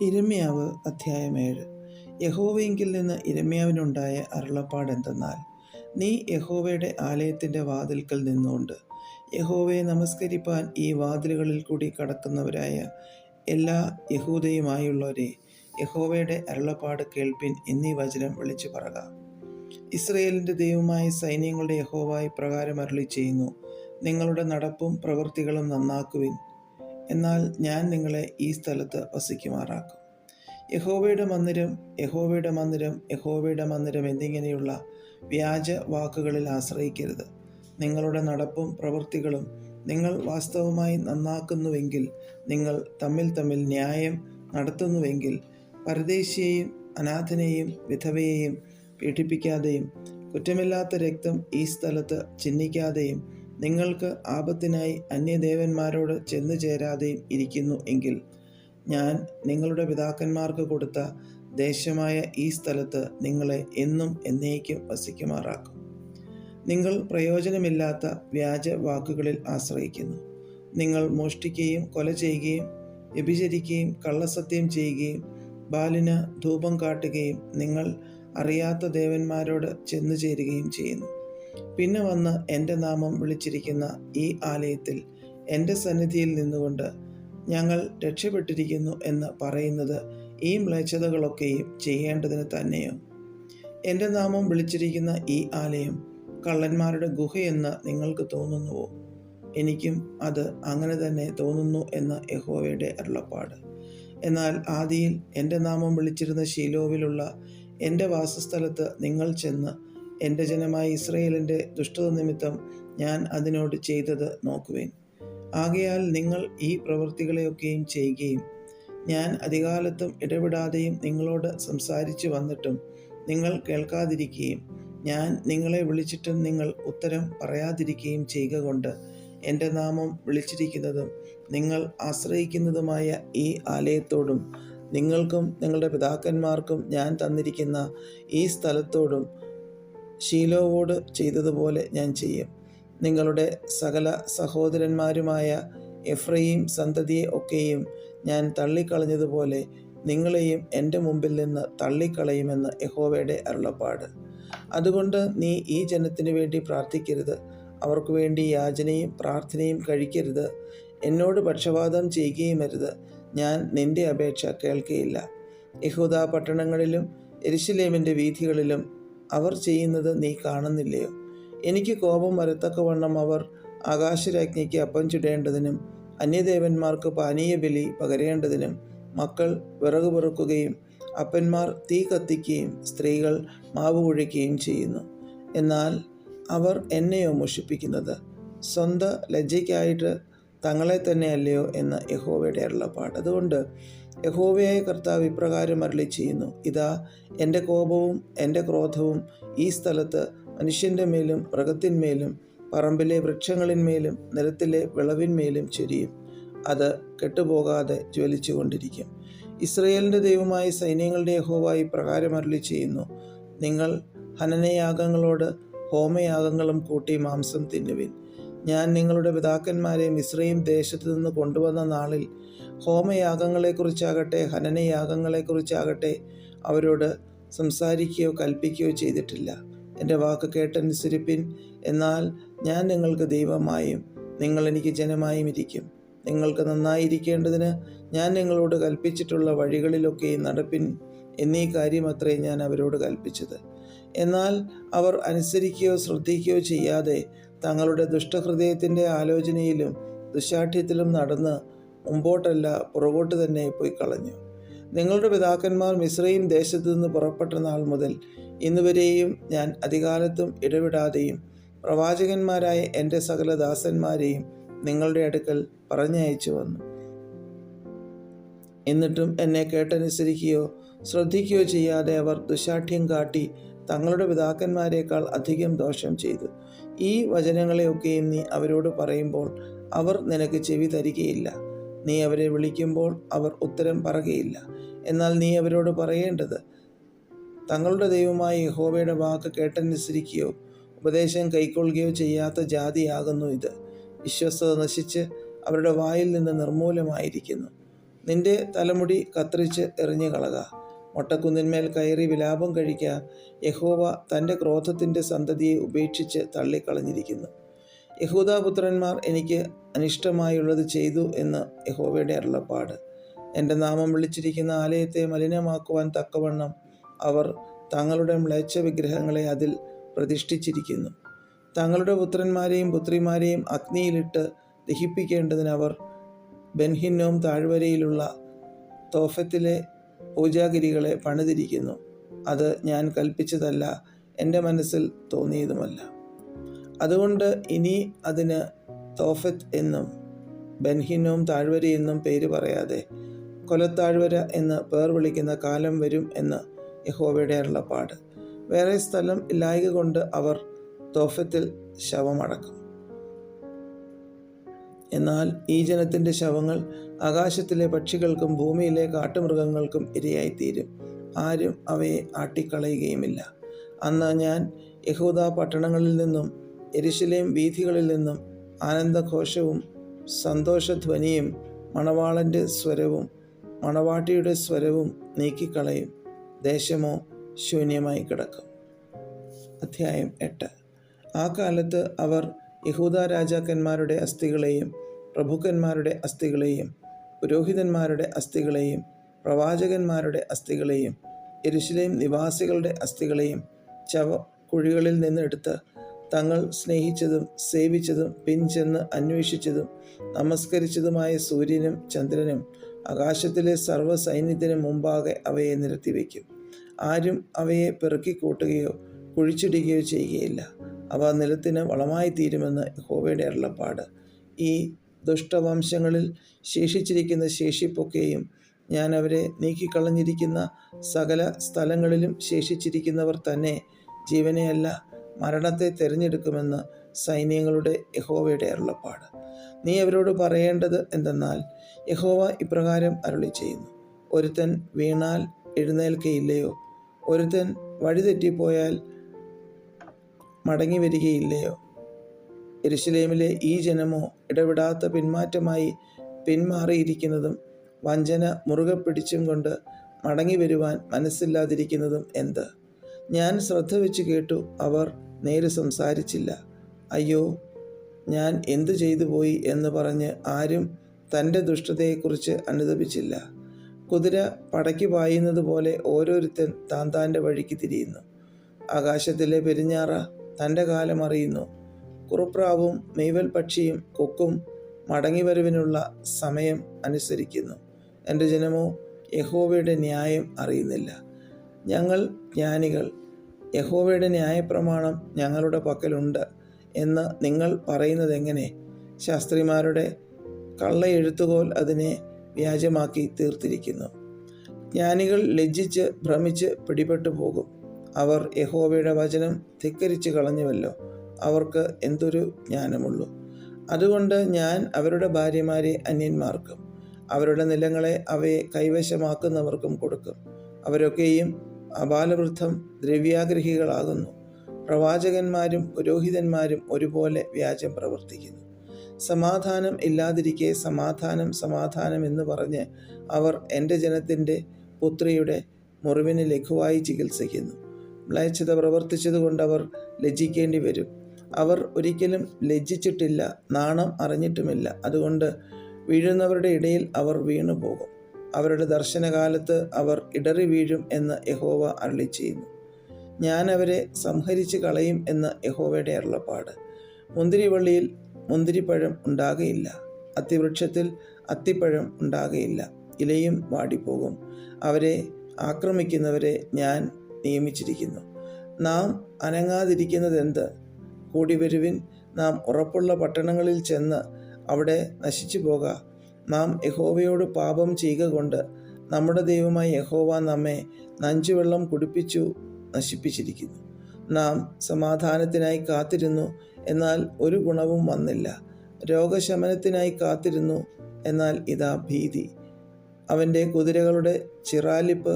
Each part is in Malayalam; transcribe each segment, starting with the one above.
ഇരമ്യാവ് അധ്യായം 7. യഹോവയിങ്കിൽ നിന്ന് ഇരമ്യാവിനുണ്ടായ അരുളപ്പാടെന്തെന്നാൽ, നീ യഹോവയുടെ ആലയത്തിൻ്റെ വാതിൽക്കൽ നിന്നുകൊണ്ട് യഹോവയെ നമസ്കരിപ്പാൻ ഈ വാതിലുകളിൽ കൂടി കടക്കുന്നവരായ എല്ലാ യഹൂദയുമായുള്ളവരെ, യഹോവയുടെ അരുളപ്പാട് കേൾപ്പിൻ എന്നീ വചനം വിളിച്ചു പറക. ഇസ്രയേലിൻ്റെ ദൈവമായ സൈന്യങ്ങളുടെ യഹോവ ഇപ്രകാരം അരുളി ചെയ്യുന്നു, നിങ്ങളുടെ നടപ്പും പ്രവൃത്തികളും നന്നാക്കുവിൻ, എന്നാൽ ഞാൻ നിങ്ങളെ ഈ സ്ഥലത്ത് വസിക്കുമാറാക്കും. യഹോവയുടെ മന്ദിരം, യഹോവയുടെ മന്ദിരം, യഹോവയുടെ മന്ദിരം എന്നിങ്ങനെയുള്ള വ്യാജ വാക്കുകളിൽ ആശ്രയിക്കരുത്. നിങ്ങളുടെ നടപ്പും പ്രവൃത്തികളും നിങ്ങൾ വാസ്തവമായി നന്നാക്കുന്നുവെങ്കിൽ, നിങ്ങൾ തമ്മിൽ ന്യായം നടത്തുന്നുവെങ്കിൽ, പരദേശിയെയും അനാഥനെയും വിധവയെയും പീഡിപ്പിക്കാതെയും കുറ്റമില്ലാത്ത രക്തം ഈ സ്ഥലത്ത് ചിന്നിക്കാതെയും നിങ്ങൾക്ക് ആപത്തിനായി അന്യദേവന്മാരോട് ചെന്നു ചേരാതെയും ഇരിക്കുന്നു എങ്കിൽ, ഞാൻ നിങ്ങളുടെ പിതാക്കന്മാർക്ക് കൊടുത്ത ദേശമായ ഈ സ്ഥലത്ത് നിങ്ങളെ എന്നും എന്നേക്കും വസിക്കുമാറാക്കും. നിങ്ങൾ പ്രയോജനമില്ലാത്ത വ്യാജ വാക്കുകളിൽ ആശ്രയിക്കുന്നു. നിങ്ങൾ മോഷ്ടിക്കുകയും കൊല ചെയ്യുകയും വ്യഭിചരിക്കുകയും കള്ളസത്യം ചെയ്യുകയും ബാലിന് ധൂപം കാട്ടുകയും നിങ്ങൾ അറിയാത്ത ദേവന്മാരോട് ചെന്നു ചേരുകയും ചെയ്യുന്നു. പിന്നെ വന്ന് എൻ്റെ നാമം വിളിച്ചിരിക്കുന്ന ഈ ആലയത്തിൽ എൻ്റെ സന്നിധിയിൽ നിന്നുകൊണ്ട് ഞങ്ങൾ രക്ഷപ്പെട്ടിരിക്കുന്നു എന്ന് പറയുന്നത് ഈ മ്ലേച്ഛതകളൊക്കെയും ചെയ്യേണ്ടതിന് തന്നെയോ? എൻ്റെ നാമം വിളിച്ചിരിക്കുന്ന ഈ ആലയം കള്ളന്മാരുടെ ഗുഹയെന്ന് നിങ്ങൾക്ക് തോന്നുന്നുവോ? എനിക്കും അത് അങ്ങനെ തന്നെ തോന്നുന്നു എന്ന് യഹോവയുടെ അരുളപ്പാട്. എന്നാൽ ആദിയിൽ എൻ്റെ നാമം വിളിച്ചിരുന്ന ശീലോവിലുള്ള എൻ്റെ വാസസ്ഥലത്ത് നിങ്ങൾ ചെന്ന് എൻ്റെ ജനമായ ഇസ്രയേലിൻ്റെ ദുഷ്ടത നിമിത്തം ഞാൻ അതിനോട് ചെയ്തത് നോക്കുവേൻ. ആകയാൽ നിങ്ങൾ ഈ പ്രവൃത്തികളെയൊക്കെയും ചെയ്യുകയും ഞാൻ അധികാലത്തും ഇടപെടാതെയും നിങ്ങളോട് സംസാരിച്ചു വന്നിട്ടും നിങ്ങൾ കേൾക്കാതിരിക്കുകയും ഞാൻ നിങ്ങളെ വിളിച്ചിട്ടും നിങ്ങൾ ഉത്തരം പറയാതിരിക്കുകയും ചെയ്യുക കൊണ്ട് എൻ്റെ നാമം വിളിച്ചിരിക്കുന്നതും നിങ്ങൾ ആശ്രയിക്കുന്നതുമായ ഈ ആലയത്തോടും നിങ്ങൾക്കും നിങ്ങളുടെ പിതാക്കന്മാർക്കും ഞാൻ തന്നിരിക്കുന്ന ഈ സ്ഥലത്തോടും ശീലോവോട് ചെയ്തതുപോലെ ഞാൻ ചെയ്യും. നിങ്ങളുടെ സകല സഹോദരന്മാരുമായ എഫ്രയീം സന്തതിയെ ഒക്കെയും ഞാൻ തള്ളിക്കളഞ്ഞതുപോലെ നിങ്ങളെയും എൻ്റെ മുമ്പിൽ നിന്ന് തള്ളിക്കളയുമെന്ന് യഹോവയുടെ അരുളപ്പാട്. അതുകൊണ്ട് നീ ഈ ജനത്തിനു വേണ്ടി പ്രാർത്ഥിക്കരുത്, അവർക്ക് വേണ്ടി യാചനയും പ്രാർത്ഥനയും കഴിക്കരുത്, എന്നോട് പക്ഷപാതം ചെയ്യുകയുമരുത്. ഞാൻ നിന്റെ അപേക്ഷ കേൾക്കുകയില്ല. യഹൂദാ പട്ടണങ്ങളിലും യെരൂശലേമിൻ്റെ വീഥികളിലും അവർ ചെയ്യുന്നത് നീ കാണുന്നില്ലയോ? എനിക്ക് കോപം വരത്തക്കവണ്ണം അവർ ആകാശരാജ്ഞിക്ക് അപ്പം ചുടേണ്ടതിനും അന്യദേവന്മാർക്ക് പാനീയബലി പകരേണ്ടതിനും മക്കൾ വിറക് പെറുക്കുകയും അപ്പന്മാർ തീ കത്തിക്കുകയും സ്ത്രീകൾ മാവ് കുഴിക്കുകയും ചെയ്യുന്നു. എന്നാൽ അവർ എന്നെയോ മോഷിപ്പിക്കുന്നത്? സ്വന്ത ലജ്ജയ്ക്കായിട്ട് തങ്ങളെ തന്നെയല്ലയോ എന്ന് യഹോവയുടെ അരുളപ്പാട്. അതുകൊണ്ട് യഹോവയായ കർത്താവ് ഇപ്രകാരം അരുളി ചെയ്യുന്നു, ഇതാ എൻ്റെ കോപവും എൻ്റെ ക്രോധവും ഈ സ്ഥലത്ത് മനുഷ്യൻ്റെ മേലും മൃഗത്തിന്മേലും പറമ്പിലെ വൃക്ഷങ്ങളിന്മേലും നിലത്തിലെ വിളവിന്മേലും ചൊരിയും. അത് കെട്ടുപോകാതെ ജ്വലിച്ചു കൊണ്ടിരിക്കും. ഇസ്രയേലിൻ്റെ ദൈവമായ സൈന്യങ്ങളുടെ യഹോവ ഇപ്രകാരം അരുളി ചെയ്യുന്നു, നിങ്ങൾ ഹനനയാഗങ്ങളോട് ഹോമയാഗങ്ങളും കൂട്ടി മാംസം തിന്നുവിൻ. ഞാൻ നിങ്ങളുടെ പിതാക്കന്മാരെ മിസ്രയീം ദേശത്തു നിന്ന് കൊണ്ടുവന്ന നാളിൽ ഹോമയാഗങ്ങളെക്കുറിച്ചാകട്ടെ ഹനനയാഗങ്ങളെക്കുറിച്ചാകട്ടെ അവരോട് സംസാരിക്കുകയോ കൽപ്പിക്കുകയോ ചെയ്തിട്ടില്ല. എൻ്റെ വാക്ക് കേട്ടനുസരിപ്പിൻ, എന്നാൽ ഞാൻ നിങ്ങൾക്ക് ദൈവമായും നിങ്ങൾ എനിക്ക് ജനമായും ഇരിക്കും. നിങ്ങൾക്ക് നന്നായിരിക്കേണ്ടതിന് ഞാൻ നിങ്ങളോട് കൽപ്പിച്ചിട്ടുള്ള വഴികളിലൊക്കെ നടപ്പിൻ എന്നീ കാര്യമത്രേ ഞാൻ അവരോട് കൽപ്പിച്ചത്. എന്നാൽ അവർ അനുസരിക്കുകയോ ശ്രദ്ധിക്കുകയോ ചെയ്യാതെ തങ്ങളുടെ ദുഷ്ടഹൃദയത്തിൻ്റെ ആലോചനയിലും ദുശാഠ്യത്തിലും നടന്ന് മുമ്പോട്ടല്ല പുറകോട്ട് തന്നെ പോയി കളഞ്ഞു. നിങ്ങളുടെ പിതാക്കന്മാർ മിസ്രയീം ദേശത്തു നിന്ന് പുറപ്പെട്ട നാൾ മുതൽ ഇന്നുവരെയും ഞാൻ അധികാലത്തും ഇടവിടാതെയും പ്രവാചകന്മാരായ എൻ്റെ സകല ദാസന്മാരെയും നിങ്ങളുടെ അടുക്കൽ പറഞ്ഞയച്ചു വന്നു. എന്നിട്ടും എന്നെ കേട്ടനുസരിക്കുകയോ ശ്രദ്ധിക്കുകയോ ചെയ്യാതെ അവർ ദുശാഠ്യം കാട്ടി തങ്ങളുടെ പിതാക്കന്മാരെക്കാൾ അധികം ദോഷം ചെയ്തു. ഈ വചനങ്ങളെയൊക്കെയും നീ അവരോട് പറയുമ്പോൾ അവർ നിനക്ക് ചെവി തരികയില്ല. നീ അവരെ വിളിക്കുമ്പോൾ അവർ ഉത്തരം പറയുകയില്ല. എന്നാൽ നീ അവരോട് പറയേണ്ടത്, തങ്ങളുടെ ദൈവമായ യഹോവയുടെ വാക്ക് കേട്ടനുസരിക്കുകയോ ഉപദേശം കൈക്കൊള്ളുകയോ ചെയ്യാത്ത ജാതിയാകുന്നു ഇത്. വിശ്വസ്തത നശിച്ച് അവരുടെ വായിൽ നിന്ന് നിർമൂലമായിരിക്കുന്നു. നിന്റെ തലമുടി കത്രിച്ച് എറിഞ്ഞു കളക. മൊട്ടക്കുന്നിന്മേൽ കയറി വിലാപം കഴിക്ക. യഹോവ തൻ്റെ ക്രോധത്തിൻ്റെ സന്തതിയെ ഉപേക്ഷിച്ച് തള്ളിക്കളഞ്ഞിരിക്കുന്നു. യഹൂദാപുത്രന്മാർ എനിക്ക് അനിഷ്ടമായുള്ളത് ചെയ്തു എന്ന് യഹോവയുടെ അരുളപ്പാട്. എൻ്റെ നാമം വിളിച്ചിരിക്കുന്ന ആലയത്തെ മലിനമാക്കുവാൻ തക്കവണ്ണം അവർ തങ്ങളുടെ മ്ലേച്ഛ വിഗ്രഹങ്ങളെ അതിൽ പ്രതിഷ്ഠിച്ചിരിക്കുന്നു. തങ്ങളുടെ പുത്രന്മാരെയും പുത്രിമാരെയും അഗ്നിയിലിട്ട് ദഹിപ്പിക്കേണ്ടതിന് അവർ ബെൻഹിന്നോം താഴ്വരയിലുള്ള തോഫത്തിലെ പൂജാഗിരികളെ പണിതിരിക്കുന്നു. അത് ഞാൻ കൽപ്പിച്ചതല്ല, എൻ്റെ മനസ്സിൽ തോന്നിയതുമല്ല. അതുകൊണ്ട് ഇനി അതിന് തോഫത്ത് എന്നും ബെൻഹിന്നോം താഴ്വരയെന്നും പേര് പറയാതെ കൊലത്താഴ്വര എന്ന് പേർ വിളിക്കുന്ന കാലം വരും എന്ന് യഹോവയുടെ അരുളപ്പാട്. വേറെ സ്ഥലം ഇല്ലായ്ക കൊണ്ട് അവർ തോഫത്തിൽ ശവമടക്കും. എന്നാൽ ഈ ജനത്തിൻ്റെ ശവങ്ങൾ ആകാശത്തിലെ പക്ഷികൾക്കും ഭൂമിയിലെ കാട്ടുമൃഗങ്ങൾക്കും ഇരയായിത്തീരും. ആരും അവയെ ആട്ടിക്കളയുകയുമില്ല. അന്ന് ഞാൻ യഹൂദാ പട്ടണങ്ങളിൽ നിന്നും യെരൂശലേം വീഥികളിൽ നിന്നും ആനന്ദഘോഷവും സന്തോഷധ്വനിയും മണവാളൻ്റെ സ്വരവും മണവാട്ടിയുടെ സ്വരവും നീക്കിക്കളയും. ദേശമോ ശൂന്യമായി കിടക്കും. അധ്യായം 8. ആ കാലത്ത് അവർ യഹൂദ രാജാക്കന്മാരുടെ അസ്ഥികളെയും പ്രഭുക്കന്മാരുടെ അസ്ഥികളെയും പുരോഹിതന്മാരുടെ അസ്ഥികളെയും പ്രവാചകന്മാരുടെ അസ്ഥികളെയും യെരൂശലേം നിവാസികളുടെ അസ്ഥികളെയും കുഴികളിൽ നിന്നെടുത്ത് തങ്ങൾ സ്നേഹിച്ചതും സേവിച്ചതും പിൻചെന്ന് അന്വേഷിച്ചതും നമസ്കരിച്ചതുമായ സൂര്യനും ചന്ദ്രനും ആകാശത്തിലെ സർവ്വസൈന്യത്തിനും മുമ്പാകെ അവയെ നിരത്തിവെക്കും. ആരും അവയെ പെറുക്കിക്കൂട്ടുകയോ കുഴിച്ചിടുകയോ ചെയ്യുകയില്ല. അവ നിലത്തിന് വളമായി തീരുമെന്ന് യഹോവയുടെ അരുളപ്പാട്. ഈ ദുഷ്ടവംശങ്ങളിൽ ശേഷിച്ചിരിക്കുന്ന ശേഷിപ്പൊക്കെയും ഞാൻ അവരെ നീക്കിക്കളഞ്ഞിരിക്കുന്ന സകല സ്ഥലങ്ങളിലും ശേഷിച്ചിരിക്കുന്നവർ തന്നെ ജീവനെയല്ല മരണത്തെ തിരഞ്ഞെടുക്കുമെന്ന് സൈന്യങ്ങളുടെ യഹോവയുടെ അരുളപ്പാട്. നീ അവരോട് പറയേണ്ടത് എന്തെന്നാൽ, യഹോവ ഇപ്രകാരം അരുളി ചെയ്യുന്നു: ഒരുത്തൻ വീണാൽ എഴുന്നേൽക്കയില്ലയോ? ഒരുത്തൻ വഴിതെറ്റിപ്പോയാൽ മടങ്ങി വരികയില്ലയോ? യെരൂശലേമിലെ ഈ ജനമോ ഇടവിടാത്ത പിന്മാറ്റമായി പിന്മാറിയിരിക്കുന്നതും വഞ്ചന മുറുകെ പിടിച്ചും കൊണ്ട് മടങ്ങി വരുവാൻ മനസ്സില്ലാതിരിക്കുന്നതും എന്ത്? ഞാൻ ശ്രദ്ധ വെച്ച് കേട്ടു, അവർ നേര് സംസാരിച്ചില്ല. അയ്യോ, ഞാൻ എന്തു ചെയ്തു പോയി എന്ന് പറഞ്ഞ് ആരും തൻ്റെ ദുഷ്ടതയെക്കുറിച്ച് അനുതപിച്ചില്ല. കുതിര പടയ്ക്ക് പായുന്നത് പോലെ ഓരോരുത്തൻ താൻ്റെ വഴിക്ക് തിരിയുന്നു. ആകാശത്തിലെ പെരുഞ്ഞാറ തൻ്റെ കാലം അറിയുന്നു. കുറുപ്രാവും മീവൽ പക്ഷിയും കൊക്കും മടങ്ങിവരവിനുള്ള സമയം അനുസരിക്കുന്നു. എൻ്റെ ജനമോ യഹോവയുടെ ന്യായം അറിയുന്നില്ല. ഞങ്ങൾ ജ്ഞാനികൾ, യഹോവയുടെ ന്യായപ്രമാണം ഞങ്ങളുടെ പക്കലുണ്ട് എന്ന് നിങ്ങൾ പറയുന്നതെങ്ങനെ? ശാസ്ത്രിമാരുടെ കള്ളയെഴുത്തുകോൽ അതിനെ വ്യാജമാക്കി തീർത്തിരിക്കുന്നു. ജ്ഞാനികൾ ലജ്ജിച്ച് ഭ്രമിച്ച് പിടിപെട്ടു പോകും. അവർ യഹോവയുടെ വചനം ധിക്കരിച്ച് കളഞ്ഞുവല്ലോ. അവർക്ക് എന്തൊരു ജ്ഞാനമുള്ളൂ. അതുകൊണ്ട് ഞാൻ അവരുടെ ഭാര്യമാരെ അന്യന്മാർക്കും അവരുടെ നിലങ്ങളെ അവയെ കൈവശമാക്കുന്നവർക്കും കൊടുക്കും. അവരൊക്കെയും അബാലവൃദ്ധം ദ്രവ്യാഗ്രഹികളാകുന്നു. പ്രവാചകന്മാരും പുരോഹിതന്മാരും ഒരുപോലെ വ്യാജം പ്രവർത്തിക്കുന്നു. സമാധാനം ഇല്ലാതിരിക്കെ സമാധാനം സമാധാനം എന്ന് പറഞ്ഞ് അവർ എൻ്റെ ജനത്തിൻ്റെ പുത്രിയുടെ മുറിവിന് ലഘുവായി ചികിത്സിക്കുന്നു. മ്ലേച്ഛത പ്രവർത്തിച്ചതുകൊണ്ട് അവർ ലജ്ജിക്കേണ്ടി വരും. അവർ ഒരിക്കലും ലജ്ജിച്ചിട്ടില്ല, നാണം അറിഞ്ഞിട്ടുമില്ല. അതുകൊണ്ട് വീഴുന്നവരുടെ ഇടയിൽ അവർ വീണുപോകും. അവരുടെ ദർശനകാലത്ത് അവർ ഇടറി വീഴും എന്ന് യഹോവ അരുളി ചെയ്യുന്നു. ഞാൻ അവരെ സംഹരിച്ച് കളയും എന്ന് യഹോവയുടെ അരുളപ്പാട്. മുന്തിരിവള്ളിയിൽ മുന്തിരിപ്പഴം ഉണ്ടാകയില്ല, അത്തിവൃക്ഷത്തിൽ അത്തിപ്പഴം ഉണ്ടാകയില്ല. ഇലയും വാടിപ്പോകും. അവരെ ആക്രമിക്കുന്നവരെ ഞാൻ നിയമിച്ചിരിക്കുന്നു. നാം അനങ്ങാതിരിക്കുന്നതെന്ത്? കൂടി വരുവിൻ, നാം ഉറപ്പുള്ള പട്ടണങ്ങളിൽ ചെന്ന് അവിടെ നശിച്ചു പോക. നാം യഹോവയോട് പാപം ചെയ്യുക കൊണ്ട് നമ്മുടെ ദൈവമായ യഹോവ നമ്മെ നഞ്ചുവെള്ളം കുടിപ്പിച്ചു നശിപ്പിച്ചിരിക്കുന്നു. നാം സമാധാനത്തിനായി കാത്തിരുന്നു, എന്നാൽ ഒരു ഗുണവും വന്നില്ല. രോഗശമനത്തിനായി കാത്തിരുന്നു, എന്നാൽ ഇതാ ഭീതി. അവൻ്റെ കുതിരകളുടെ ചിറാലിപ്പ്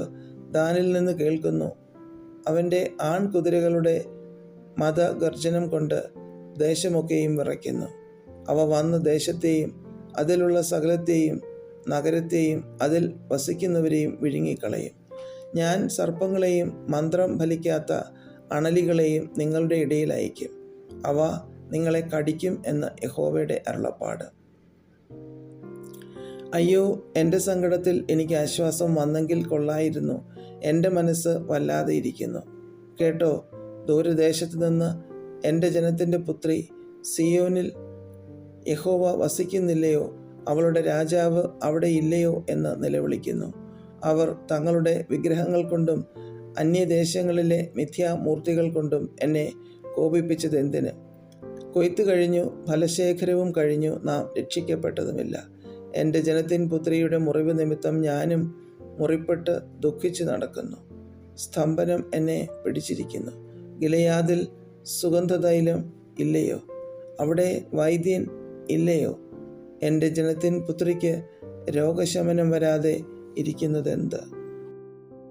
ദാനിൽ നിന്ന് കേൾക്കുന്നു. അവൻ്റെ ആൺകുതിരകളുടെ മതഗർജനം കൊണ്ട് ദേശമൊക്കെയും വിറയ്ക്കുന്നു. അവ വന്ന് ദേശത്തെയും അതിലുള്ള സകലത്തെയും നഗരത്തെയും അതിൽ വസിക്കുന്നവരെയും വിഴുങ്ങിക്കളയും. ഞാൻ സർപ്പങ്ങളെയും മന്ത്രം ഫലിക്കാത്ത അണലികളെയും നിങ്ങളുടെ ഇടയിൽ അയക്കും. അവ നിങ്ങളെ കടിക്കും എന്ന് യഹോവയുടെ അരുളപ്പാട്. അയ്യോ, എൻ്റെ സങ്കടത്തിൽ എനിക്ക് ആശ്വാസം വന്നെങ്കിൽ കൊള്ളായിരുന്നു. എൻ്റെ മനസ്സ് വല്ലാതെ ഇരിക്കുന്നു. കേട്ടോ, ദൂരദേശത്ത് നിന്ന് എൻ്റെ ജനത്തിൻ്റെ പുത്രി സിയോനിൽ യഹോവ വസിക്കുന്നില്ലയോ? അവളുടെ രാജാവ് അവിടെ ഇല്ലയോ എന്ന് നിലവിളിക്കുന്നു. അവർ തങ്ങളുടെ വിഗ്രഹങ്ങൾ കൊണ്ടും അന്യദേശങ്ങളിലെ മിഥ്യാമൂർത്തികൾ കൊണ്ടും എന്നെ കോപിപ്പിച്ചത് എന്തിന്? കൊയ്ത്ത് കഴിഞ്ഞു, ഫലശേഖരവും കഴിഞ്ഞു, നാം രക്ഷിക്കപ്പെട്ടതുമില്ല. എൻ്റെ ജനത്തിൻ പുത്രിയുടെ മുറിവ് നിമിത്തം ഞാനും മുറിപ്പെട്ട് ദുഃഖിച്ചു നടക്കുന്നു. സ്തംഭനം എന്നെ പിടിച്ചിരിക്കുന്നു. ഗിലെയാദിൽ സുഗന്ധതൈലം ഇല്ലയോ? അവിടെ വൈദ്യൻ ഇല്ലയോ? എൻ്റെ ജനത്തിൻ പുത്രിക്ക് രോഗശമനം വരാതെ ഇരിക്കുന്നതെന്ത്?